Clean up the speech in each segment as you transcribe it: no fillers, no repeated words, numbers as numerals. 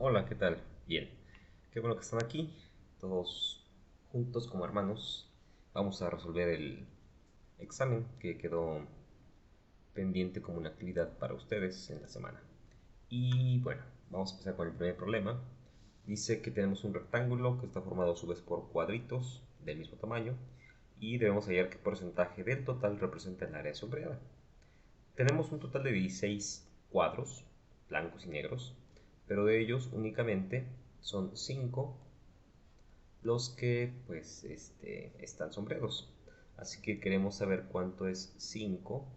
Hola, ¿qué tal? Bien, qué bueno que están aquí, todos juntos como hermanos. Vamos a resolver el examen que quedó pendiente como una actividad para ustedes en la semana. Y bueno, vamos a empezar con el primer problema. Dice que tenemos un rectángulo que está formado a su vez por cuadritos del mismo tamaño y debemos hallar qué porcentaje del total representa el área sombreada. Tenemos un total de 16 cuadros, blancos y negros, pero de ellos únicamente son 5 los que están sombreados. Así que queremos saber cuánto es 5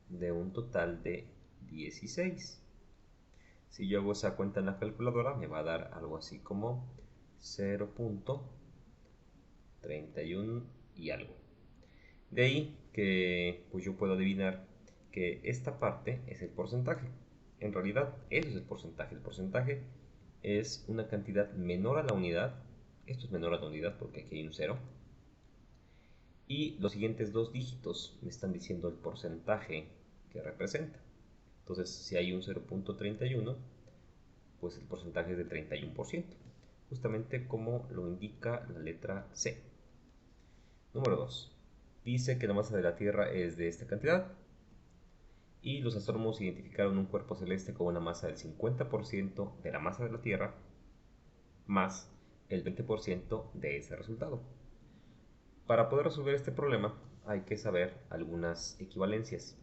de un total de 16. Si yo hago esa cuenta en la calculadora, me va a dar algo así como 0.31 y algo. De ahí que pues yo puedo adivinar que esta parte es el porcentaje. En realidad, eso es el porcentaje. El porcentaje es una cantidad menor a la unidad. Esto es menor a la unidad porque aquí hay un cero. Y los siguientes dos dígitos me están diciendo el porcentaje que representa. Entonces, si hay un 0.31, pues el porcentaje es de 31%, justamente como lo indica la letra C. Número 2. Dice que la masa de la Tierra es de esta cantidad y los astrónomos identificaron un cuerpo celeste con una masa del 50% de la masa de la Tierra más el 20% de ese resultado. Para poder resolver este problema hay que saber algunas equivalencias.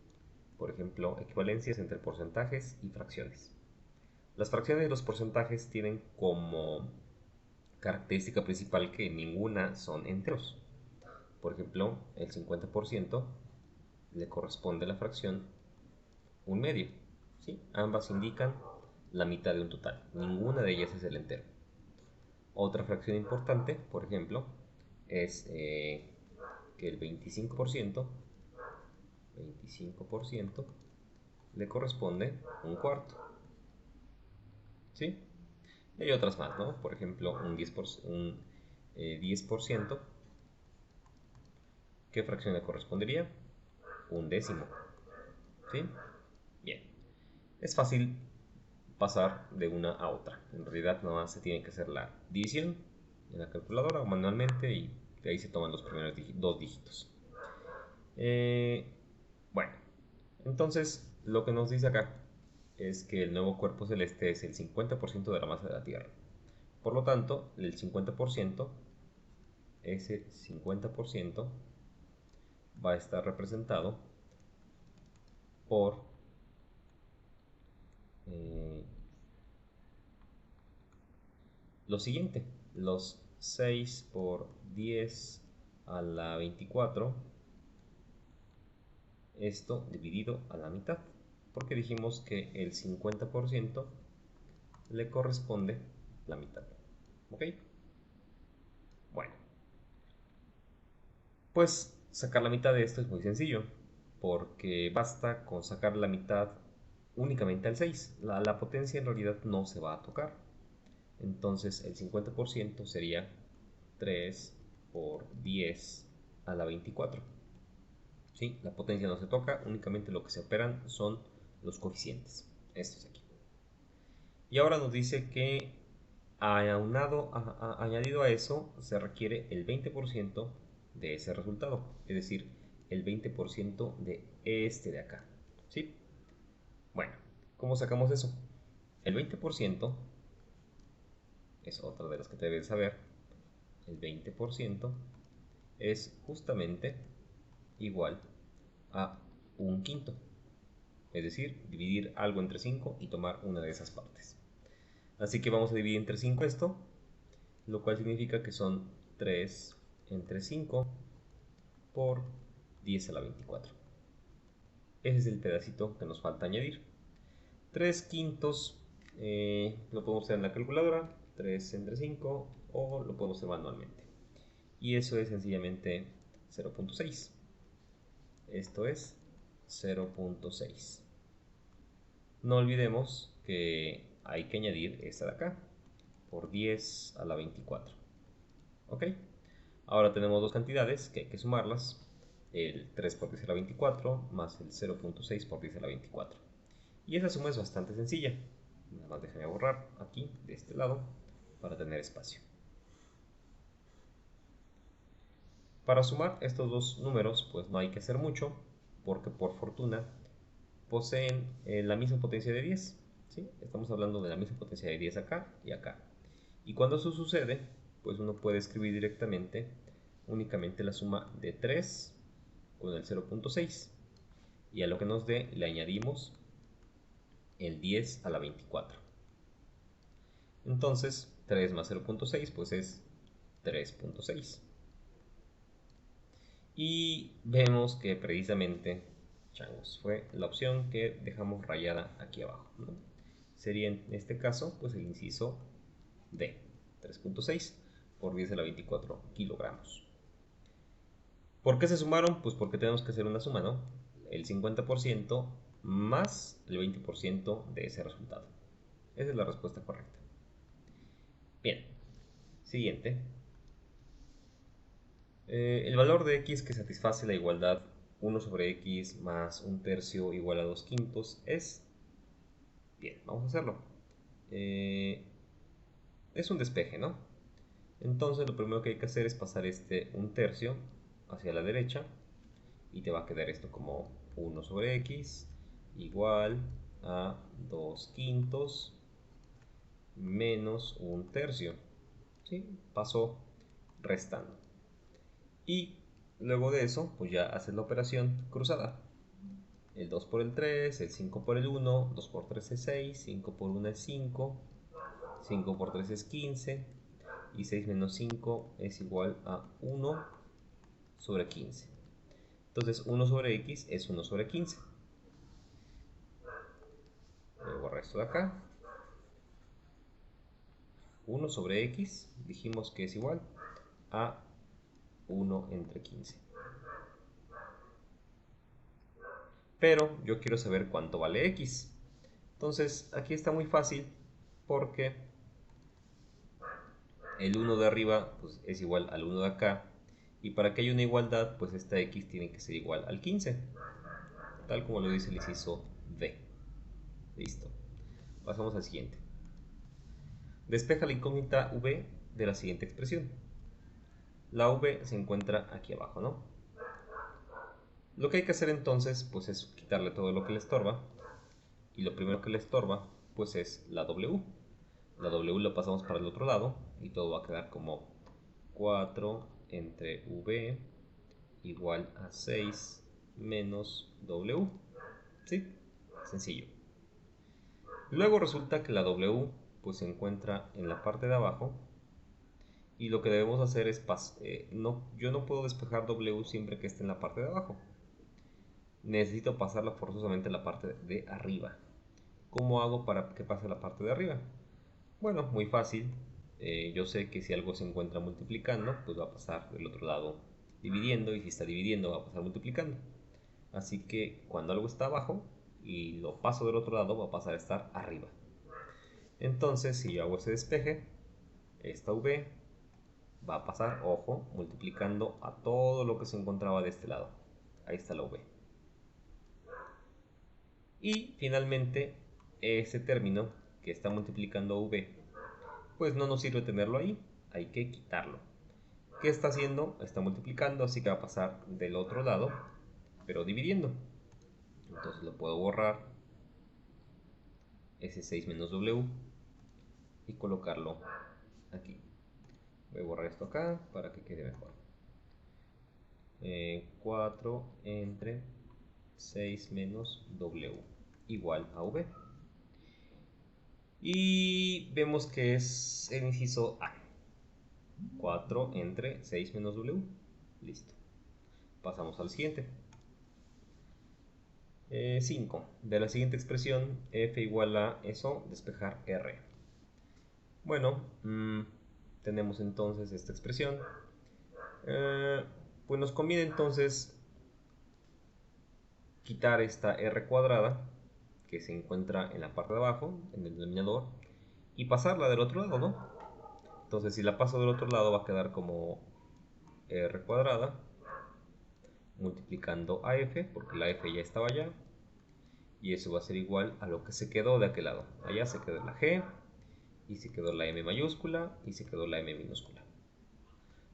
Por ejemplo, equivalencias entre porcentajes y fracciones. Las fracciones y los porcentajes tienen como característica principal que ninguna son enteros. Por ejemplo, el 50% le corresponde a la fracción un medio. ¿Sí? Ambas indican la mitad de un total. Ninguna de ellas es el entero. Otra fracción importante, por ejemplo, es que el 25% le corresponde un cuarto. ¿Sí? Y hay otras más, ¿no? Por ejemplo, un 10%, ¿qué fracción le correspondería? Un décimo. ¿Sí? Bien. Es fácil pasar de una a otra. En realidad nada más se tiene que hacer la división en la calculadora o manualmente y de ahí se toman los primeros dos dígitos. Eh, bueno, entonces lo que nos dice acá es que el nuevo cuerpo celeste es el 50% de la masa de la Tierra. Por lo tanto, el 50%, ese 50% va a estar representado por eh, lo siguiente, los 6 por 10 a la 24, esto dividido a la mitad, porque dijimos que el 50% le corresponde la mitad. ¿Ok? Bueno, pues sacar la mitad de esto es muy sencillo, porque basta con sacar la mitad únicamente al 6. La potencia en realidad no se va a tocar. Entonces el 50% sería 3 por 10 a la 24. ¿Sí? La potencia no se toca, únicamente lo que se operan son los coeficientes. Estos aquí. Y ahora nos dice que añadido a eso se requiere el 20% de ese resultado, es decir, el 20% de este de acá. ¿Sí? Bueno, ¿cómo sacamos eso? El 20% es otra de las que te debes saber. El 20% es justamente igual a un quinto. Es decir, dividir algo entre 5 y tomar una de esas partes. Así que vamos a dividir entre 5 esto, lo cual significa que son 3 entre 5 por 10 a la 24. Ese es el pedacito que nos falta añadir. 3 quintos lo podemos hacer en la calculadora, 3 entre 5, o lo podemos hacer manualmente. Y eso es sencillamente 0.6. Esto es 0.6. No olvidemos que hay que añadir esta de acá, por 10 a la 24. ¿Ok? Ahora tenemos dos cantidades que hay que sumarlas. El 3 por 10 a la 24 más el 0.6 por 10 a la 24. Y esa suma es bastante sencilla. Nada más déjame borrar aquí de este lado para tener espacio. Para sumar estos dos números pues no hay que hacer mucho, porque por fortuna poseen la misma potencia de 10. ¿Sí? Estamos hablando de la misma potencia de 10 acá y acá. Y cuando eso sucede, pues uno puede escribir directamente únicamente la suma de 3 con el 0.6. Y a lo que nos dé le añadimos el 10 a la 24. Entonces 3 más 0.6 pues es 3.6. Y vemos que precisamente, changos, fue la opción que dejamos rayada aquí abajo, ¿no? Sería en este caso pues el inciso D, 3.6 por 10 a la 24 kilogramos. ¿Por qué se sumaron? Pues porque tenemos que hacer una suma, ¿no? El 50% más el 20% de ese resultado. Esa es la respuesta correcta. Bien, siguiente. El valor de x que satisface la igualdad 1 sobre x más 1/3 igual a 2/5 es... Bien, vamos a hacerlo. Es un despeje, ¿no? Entonces lo primero que hay que hacer es pasar este 1/3 hacia la derecha y te va a quedar esto como 1 sobre x igual a 2/5 menos 1/3. ¿Sí? Pasó restando. Y luego de eso, pues ya haces la operación cruzada. El 2 por el 3, el 5 por el 1, 2 por 3 es 6, 5 por 1 es 5, 5 por 3 es 15, y 6 menos 5 es igual a 1 sobre 15. Entonces 1 sobre x es 1 sobre 15. Voy a borrar esto de acá. 1 sobre x dijimos que es igual a 1 entre 15. Pero yo quiero saber cuánto vale x. Entonces aquí está muy fácil porque el 1 de arriba pues, es igual al 1 de acá. Y para que haya una igualdad, pues esta x tiene que ser igual al 15. Tal como lo dice el inciso D. Listo. Pasamos al siguiente. Despeja la incógnita v de la siguiente expresión. La v se encuentra aquí abajo, ¿no? Lo que hay que hacer entonces pues es quitarle todo lo que le estorba. Y lo primero que le estorba pues es la w. La w la pasamos para el otro lado y todo va a quedar como 4 entre v igual a 6 menos w. ¿Sí? Sencillo. Luego resulta que la w pues se encuentra en la parte de abajo y lo que debemos hacer es yo no puedo despejar w siempre que esté en la parte de abajo. Necesito pasarla forzosamente a la parte de arriba. ¿Cómo hago para que pase a la parte de arriba? Bueno, muy fácil. Yo sé que si algo se encuentra multiplicando, pues va a pasar del otro lado dividiendo, y si está dividiendo va a pasar multiplicando. Así que cuando algo está abajo y lo paso del otro lado, va a pasar a estar arriba. Entonces, si yo hago ese despeje, esta v va a pasar, ojo, multiplicando a todo lo que se encontraba de este lado. Ahí está la v. Y finalmente, ese término que está multiplicando v, pues no nos sirve tenerlo ahí, hay que quitarlo. ¿Qué está haciendo? Está multiplicando, así que va a pasar del otro lado, pero dividiendo. Entonces lo puedo borrar, ese 6 menos w, y colocarlo aquí. Voy a borrar esto acá para que quede mejor. 4 entre 6 menos w igual a v. Y vemos que es el inciso A. 4 entre 6 menos w. Listo. Pasamos al siguiente. 5. De la siguiente expresión, f igual a eso, despejar r. Bueno, tenemos entonces esta expresión. Pues nos conviene entonces quitar esta r cuadrada que se encuentra en la parte de abajo, en el denominador, y pasarla del otro lado, ¿no? Entonces si la paso del otro lado va a quedar como r cuadrada multiplicando a f, porque la f ya estaba allá, Y eso va a ser igual a lo que se quedó de aquel lado. Allá se quedó la G, y se quedó la M mayúscula, y se quedó la M minúscula.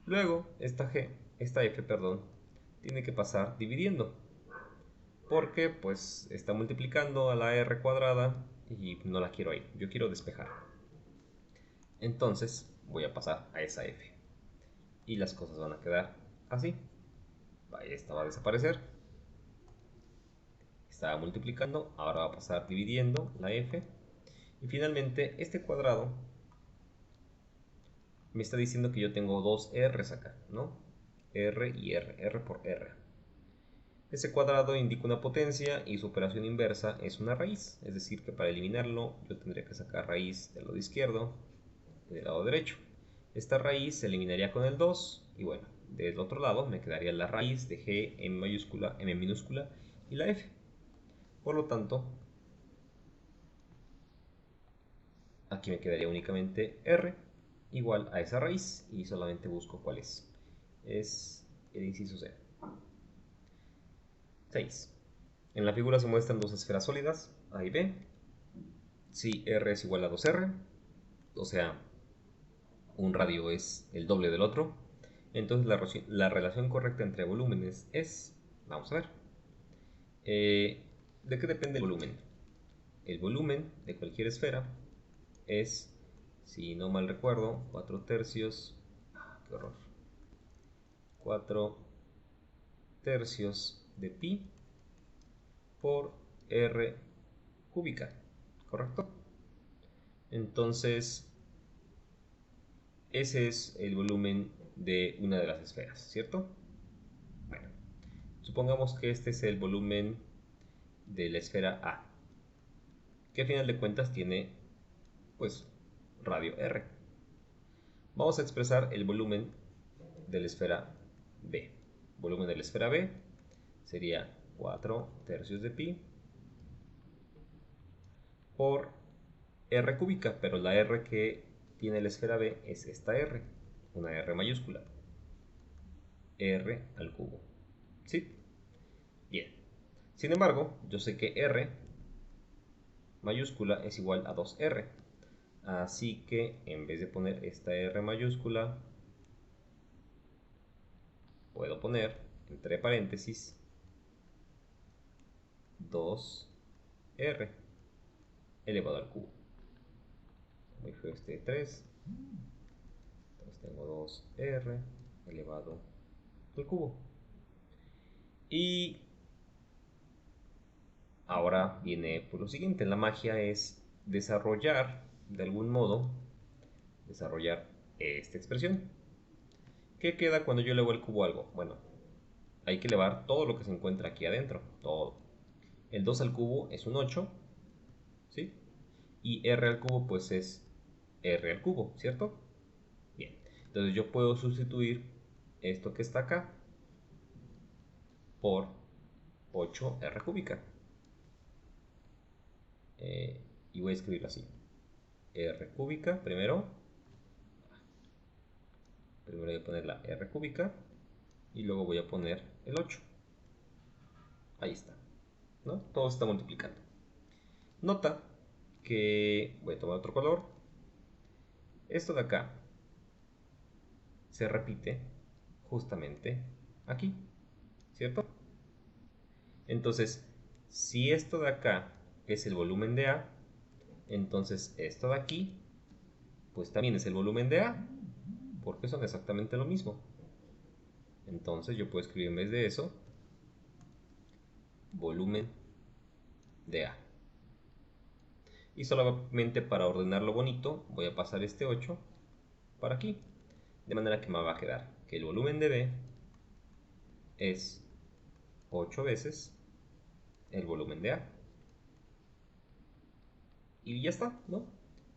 Luego, esta F, perdón, tiene que pasar dividiendo. Porque pues está multiplicando a la R cuadrada y no la quiero ahí. Yo quiero despejar. Entonces voy a pasar a esa F. Y las cosas van a quedar así. Esta va a desaparecer. Estaba multiplicando, ahora va a pasar dividiendo la F. Y finalmente este cuadrado me está diciendo que yo tengo dos R's acá, ¿no? R y R, R por R. Ese cuadrado indica una potencia y su operación inversa es una raíz. Es decir, que para eliminarlo yo tendría que sacar raíz del lado izquierdo y del lado derecho. Esta raíz se eliminaría con el 2 y bueno, del otro lado me quedaría la raíz de G, M mayúscula, M minúscula y la F. Por lo tanto, aquí me quedaría únicamente R igual a esa raíz y solamente busco cuál es. Es el inciso C. 6. En la figura se muestran dos esferas sólidas, A y B. Si R es igual a 2R, o sea, un radio es el doble del otro, entonces la relación correcta entre volúmenes es, vamos a ver, ¿de qué depende el volumen? El volumen de cualquier esfera es, si no mal recuerdo, 4 tercios, qué horror, 4 tercios de pi por R cúbica, ¿correcto? Entonces, ese es el volumen de una de las esferas, ¿cierto? Bueno, supongamos que este es el volumen de la esfera A, que a final de cuentas tiene, pues, radio R. Vamos a expresar el volumen de la esfera B. Volumen de la esfera B sería 4 tercios de pi por R cúbica, pero la R que tiene la esfera B es esta R, una R mayúscula. R al cubo. ¿Sí? Bien. Sin embargo, yo sé que R mayúscula es igual a 2R. Así que en vez de poner esta R mayúscula, puedo poner entre paréntesis 2R elevado al cubo. Muy feo este 3. Entonces tengo 2R elevado al cubo. Y ahora viene por lo siguiente. La magia es desarrollar, de algún modo, desarrollar esta expresión. ¿Qué queda cuando yo elevo el cubo a algo? Bueno, hay que elevar todo lo que se encuentra aquí adentro. Todo. El 2 al cubo es un 8. ¿Sí? Y R al cubo pues es R al cubo, ¿cierto? Bien. Entonces yo puedo sustituir esto que está acá por 8R cúbica. Y voy a escribirlo así. R cúbica primero. Primero voy a poner la R cúbica y luego voy a poner el 8. Ahí está, ¿no? Todo se está multiplicando. Nota que voy a tomar otro color. Esto de acá se repite justamente aquí, ¿cierto? Entonces, si esto de acá es el volumen de A, entonces esto de aquí, pues también es el volumen de A, porque son exactamente lo mismo. Entonces yo puedo escribir en vez de eso, volumen de A. Y solamente para ordenarlo bonito, voy a pasar este 8 para aquí. De manera que me va a quedar que el volumen de B es 8 veces el volumen de A. Y ya está, ¿no?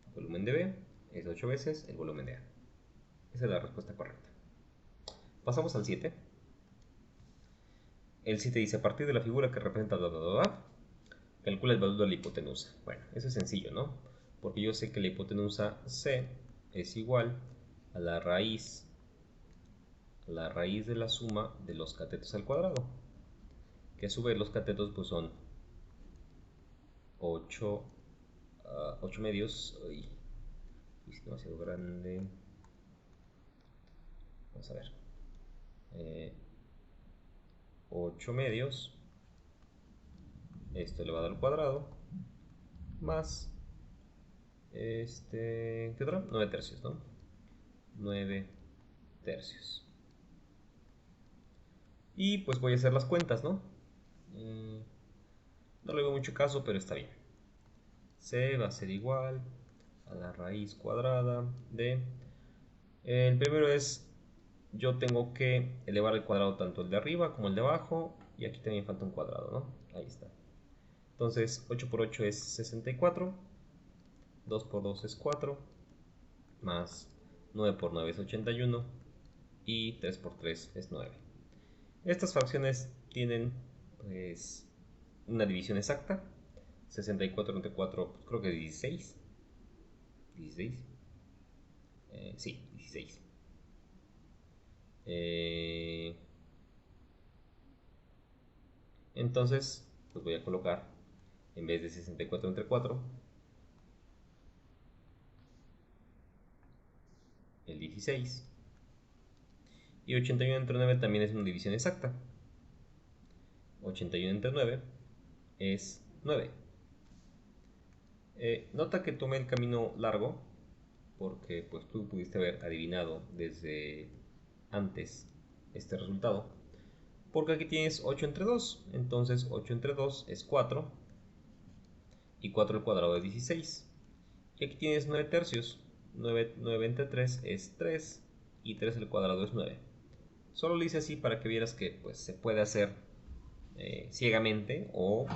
El volumen de B es 8 veces el volumen de A. Esa es la respuesta correcta. Pasamos al 7. El 7 dice, a partir de la figura que representa calcula el valor de la hipotenusa. Bueno, eso es sencillo, ¿no? Porque yo sé que la hipotenusa C es igual a la raíz de la suma de los catetos al cuadrado. Que a su vez los catetos pues son 8, 8 medios. Uy, es demasiado grande. Vamos a ver. 8 medios. Esto elevado al cuadrado. Más. ¿Qué otra? 9 tercios, ¿no? 9 tercios. Y pues voy a hacer las cuentas, ¿no? No le veo mucho caso, pero está bien. C va a ser igual a la raíz cuadrada de... El primero es, yo tengo que elevar al cuadrado tanto el de arriba como el de abajo. Y aquí también falta un cuadrado, ¿no? Ahí está. Entonces 8 por 8 es 64. 2 por 2 es 4. Más 9 por 9 es 81. Y 3 por 3 es 9. Estas fracciones tienen pues una división exacta. 64 entre 4, pues, creo que 16. 16. Sí, 16. Entonces, pues voy a colocar, en vez de 64 entre 4, el 16. Y 81 entre 9 también es una división exacta. 81 entre 9 es 9. Nota que tomé el camino largo, porque pues tú pudiste haber adivinado desde antes este resultado. Porque aquí tienes 8 entre 2, entonces 8 entre 2 es 4, y 4 al cuadrado es 16. Y aquí tienes 9 tercios, 9 entre 3 es 3, y 3 al cuadrado es 9. Solo lo hice así para que vieras que pues, se puede hacer ciegamente, o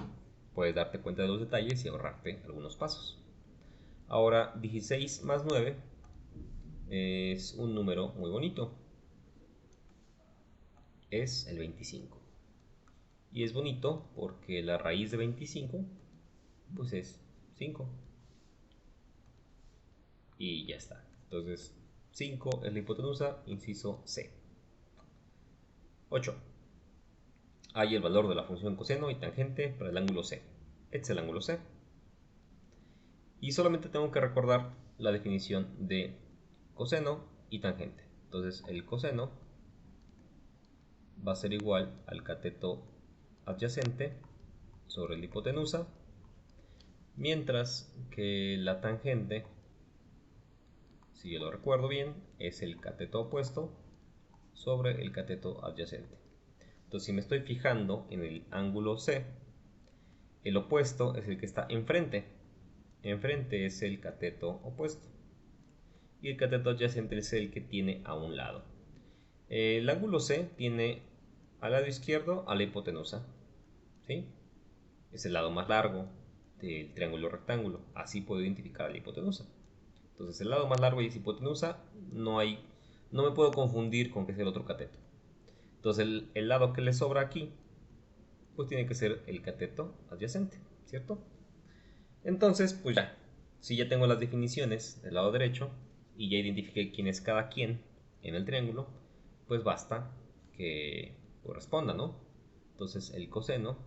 puedes darte cuenta de los detalles y ahorrarte algunos pasos. Ahora 16 más 9 es un número muy bonito, es el 25. Y es bonito porque la raíz de 25 pues es 5. Y ya está. Entonces 5 es la hipotenusa, inciso C. 8. Hay el valor de la función coseno y tangente para el ángulo C. Este es el ángulo C. Y solamente tengo que recordar la definición de coseno y tangente. Entonces el coseno va a ser igual al cateto adyacente sobre la hipotenusa, mientras que la tangente, si yo lo recuerdo bien, es el cateto opuesto sobre el cateto adyacente. Entonces si me estoy fijando en el ángulo C, el opuesto es el que está enfrente. Enfrente es el cateto opuesto. Y el cateto adyacente es el que tiene a un lado. El ángulo C tiene al lado izquierdo a la hipotenusa. ¿Sí? Es el lado más largo del triángulo rectángulo. Así puedo identificar a la hipotenusa. Entonces el lado más largo es hipotenusa. No me puedo confundir con que es el otro cateto. Entonces el lado que le sobra aquí pues tiene que ser el cateto adyacente, ¿cierto? Entonces, pues ya, si ya tengo las definiciones del lado derecho y ya identifiqué quién es cada quien en el triángulo, pues basta que corresponda, ¿no? Entonces el coseno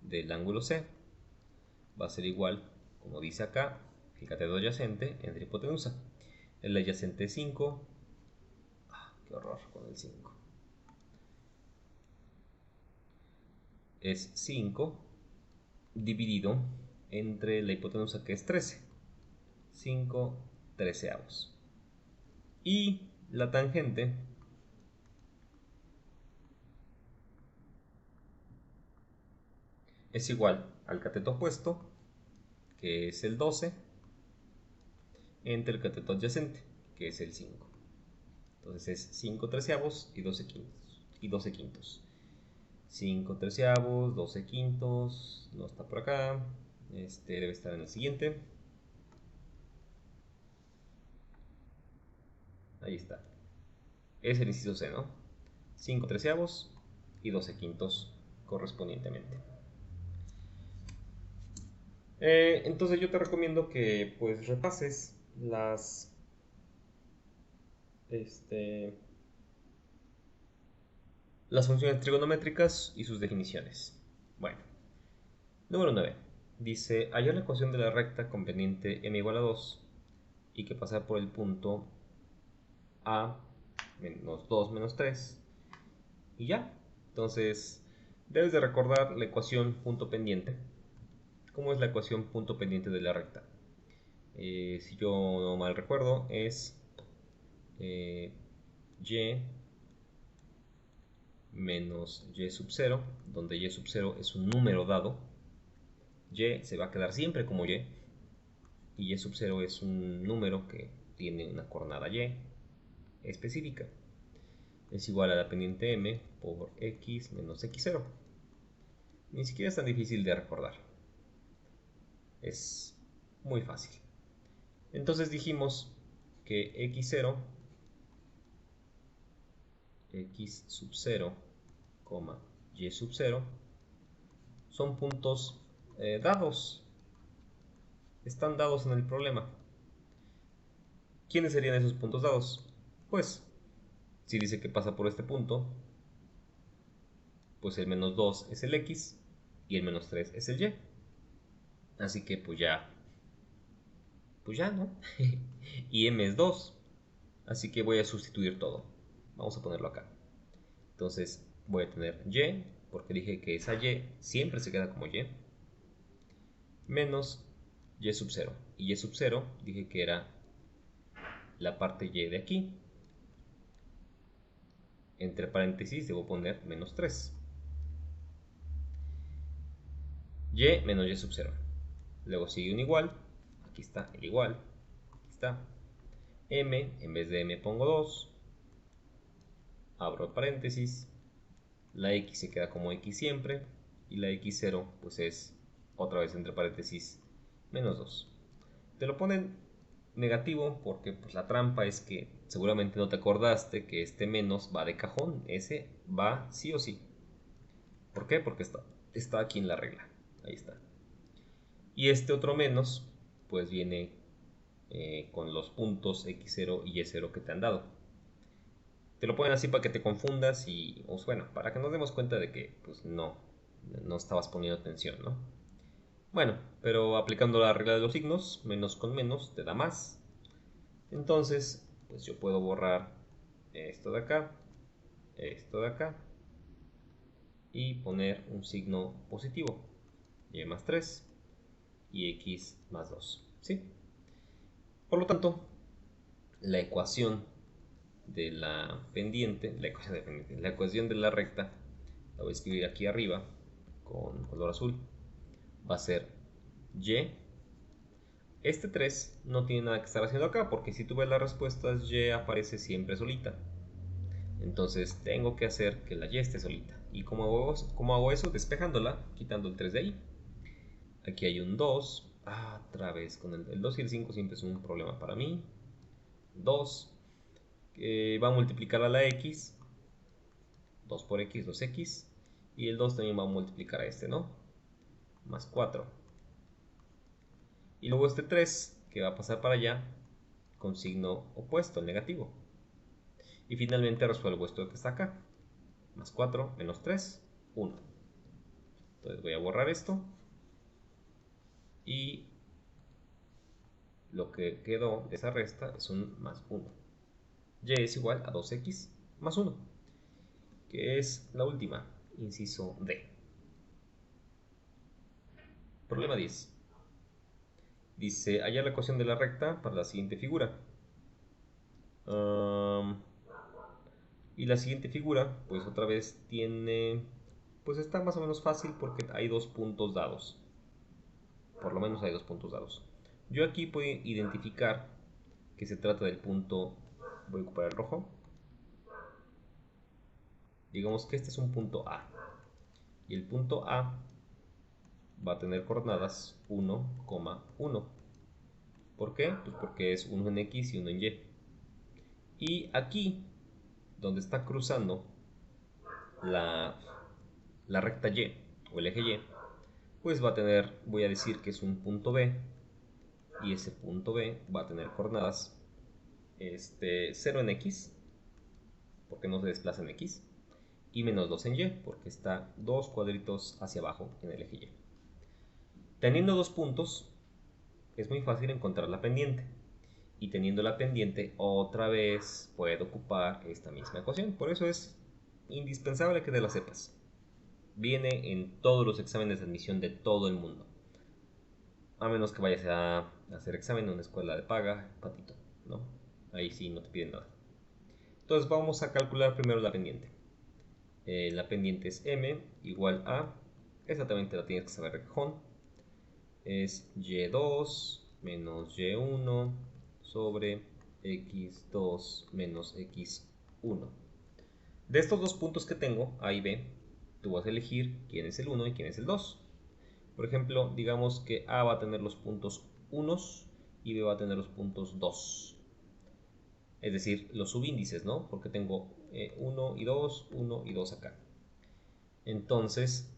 del ángulo C va a ser igual, como dice acá, el cateto adyacente entre hipotenusa. El adyacente es 5. Qué horror con el 5. Es 5 dividido entre la hipotenusa, que es 13. 5 treceavos. Y la tangente es igual al cateto opuesto, que es el 12, entre el cateto adyacente, que es el 5. Entonces es 5 treceavos y 12 quintos. 5 treceavos, 12 quintos, no está por acá. Debe estar en el siguiente. Ahí está. Es el inciso C, ¿no? 5 treceavos y 12 quintos correspondientemente. Entonces yo te recomiendo que pues repases las funciones trigonométricas y sus definiciones. Bueno, Número 9. Dice, hallar la ecuación de la recta con pendiente m igual a 2 y que pasar por el punto a menos 2 menos 3 y ya. Entonces, debes de recordar la ecuación punto pendiente. ¿Cómo es la ecuación punto pendiente de la recta? Si yo no mal recuerdo, es y menos y sub 0, donde y sub 0 es un número dado. Y se va a quedar siempre como y sub 0 es un número que tiene una coordenada y específica. Es igual a la pendiente m por x menos x0. Ni siquiera es tan difícil de recordar. Es muy fácil. Entonces dijimos que x0, x sub 0, y sub 0 son puntos dados. Están dados en el problema. ¿Quiénes serían esos puntos dados? Pues, si dice que pasa por este punto, pues el menos 2 es el x y el menos 3 es el y. Así que pues ya, ¿no? Y m es 2, así que voy a sustituir todo. Vamos a ponerlo acá. Entonces voy a tener y, porque dije que esa y siempre se queda como y, menos y sub 0. Y y sub 0 dije que era la parte y de aquí. Entre paréntesis debo poner menos 3. Y menos y sub 0. Luego sigue un igual. Aquí está el igual. Aquí está. M, en vez de m pongo 2. Abro paréntesis. La x se queda como x siempre. Y la x0 pues es otra vez entre paréntesis menos 2. Te lo ponen negativo porque pues, la trampa es que seguramente no te acordaste que este menos va de cajón. Ese va sí o sí. ¿Por qué? Porque está aquí en la regla. Ahí está. Y este otro menos pues viene con los puntos x0 y y0 que te han dado. Te lo ponen así para que te confundas y, bueno, para que nos demos cuenta de que pues no estabas poniendo atención, ¿no? Bueno, pero aplicando la regla de los signos, menos con menos te da más. Entonces, pues yo puedo borrar esto de acá y poner un signo positivo, y más 3 y x más 2, ¿sí? Por lo tanto, la ecuación de la pendiente, la ecuación de la recta, la voy a escribir aquí arriba con color azul, va a ser y. Este 3 no tiene nada que estar haciendo acá, porque si tú ves las respuestas, y aparece siempre solita. Entonces tengo que hacer que la y esté solita. ¿Y cómo hago eso? Despejándola, quitando el 3 de ahí. Aquí hay un 2. Otra vez, con el 2 y el 5 siempre es un problema para mí. 2. Va a multiplicar a la x. 2 por x, 2x. Y el 2 también va a multiplicar a este, ¿no? Más 4. Y luego este 3, que va a pasar para allá, con signo opuesto, el negativo. Y finalmente resuelvo esto que está acá. Más 4 menos 3, 1. Entonces voy a borrar esto. Y lo que quedó de esa resta es un más 1. Y es igual a 2x más 1, que es la última, inciso D. Problema 10. Dice, hallar la ecuación de la recta para la siguiente figura. Y la siguiente figura, pues otra vez tiene, pues está más o menos fácil porque hay dos puntos dados. Por lo menos hay dos puntos dados. Yo aquí puedo identificar que se trata del punto, voy a ocupar el rojo. Digamos que este es un punto A. Y el punto A va a tener coordenadas 1, 1. ¿Por qué? Pues porque es 1 en X y 1 en Y. Y aquí, donde está cruzando la recta Y o el eje Y, pues va a tener, voy a decir que es un punto B. Y ese punto B va a tener coordenadas 0 en X, porque no se desplaza en X, y menos 2 en Y, porque está dos cuadritos hacia abajo en el eje Y. Teniendo dos puntos, es muy fácil encontrar la pendiente. Y teniendo la pendiente, otra vez puedo ocupar esta misma ecuación. Por eso es indispensable que te la sepas. Viene en todos los exámenes de admisión de todo el mundo. A menos que vayas a hacer examen en una escuela de paga, patito, ¿no? Ahí sí no te piden nada. Entonces vamos a calcular primero la pendiente. La pendiente es m igual a, exactamente la tienes que saber de cajón, es y2 menos y1 sobre x2 menos x1. De estos dos puntos que tengo, A y B, tú vas a elegir quién es el 1 y quién es el 2. Por ejemplo, digamos que A va a tener los puntos 1 y B va a tener los puntos 2. Es decir, los subíndices, ¿no? Porque tengo 1 y 2, 1 y 2 acá. Entonces,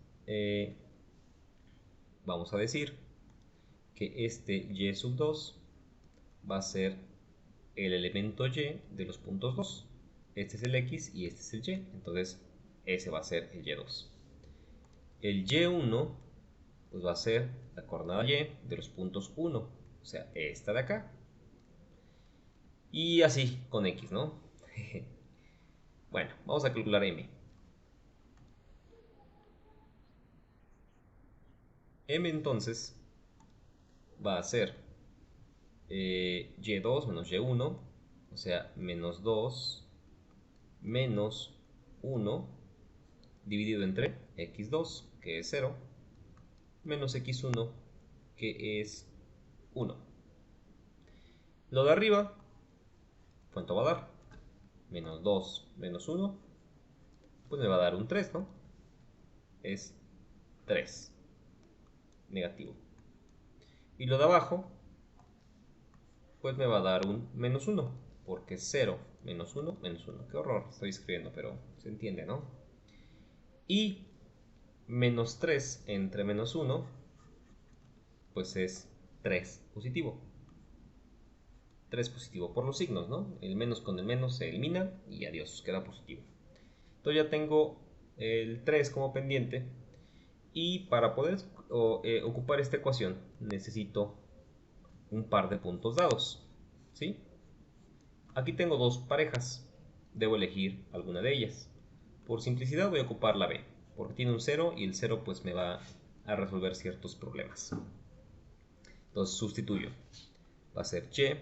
vamos a decir que este y sub 2 va a ser el elemento y de los puntos 2. Este es el x y este es el y. Entonces, ese va a ser el y2. El y1 pues va a ser la coordenada y de los puntos 1, o sea, esta de acá. Y así con x, ¿no? Bueno, vamos a calcular m. M entonces va a ser y2 menos y1, o sea, menos 2 menos 1 dividido entre x2, que es 0, menos x1, que es 1. Lo de arriba, ¿cuánto va a dar? Menos 2 menos 1, pues me va a dar un 3, ¿no? Es 3, negativo. Y lo de abajo, pues me va a dar un menos 1, porque 0 menos 1, menos 1. Qué horror, estoy escribiendo, pero se entiende, ¿no? Y menos 3 entre menos 1, pues es 3 positivo. 3 positivo por los signos, ¿no? El menos con el menos se elimina y adiós, queda positivo. Entonces ya tengo el 3 como pendiente y para poder ocupar esta ecuación necesito un par de puntos dados, ¿sí? Aquí tengo dos parejas, debo elegir alguna de ellas. Por simplicidad voy a ocupar la B, porque tiene un 0 y el 0 pues me va a resolver ciertos problemas. Entonces sustituyo. Va a ser y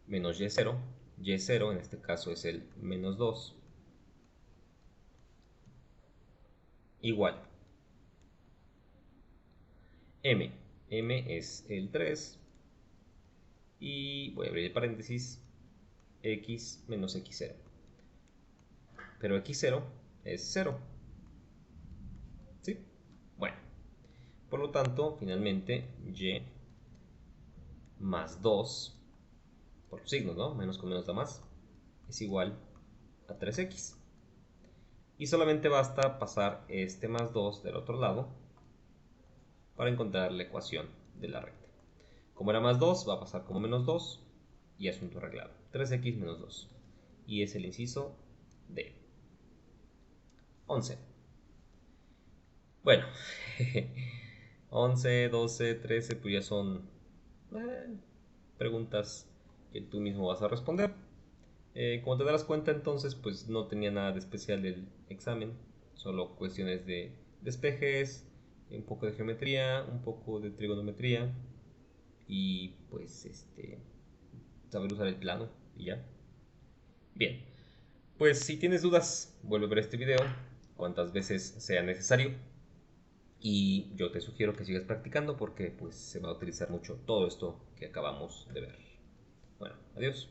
menos y0. Y0 en este caso es el menos 2. Igual. M. M es el 3. Y voy a abrir el paréntesis. X menos x0. Pero x0 es 0. ¿Sí? Bueno. Por lo tanto, finalmente, y más 2, por los signos, ¿no? Menos con menos da más, es igual a 3x. Y solamente basta pasar este más 2 del otro lado para encontrar la ecuación de la recta. Como era más 2, va a pasar como menos 2 y asunto arreglado. 3x menos 2. Y es el inciso D. 11. Bueno, 11, 12, 13, pues ya son preguntas que tú mismo vas a responder. Como te darás cuenta, entonces, pues no tenía nada de especial el examen, solo cuestiones de despejes, un poco de geometría, un poco de trigonometría y pues saber usar el plano y ya. Bien, pues si tienes dudas, vuelve a ver este video cuantas veces sea necesario y yo te sugiero que sigas practicando porque pues se va a utilizar mucho todo esto que acabamos de ver. Bueno, adiós.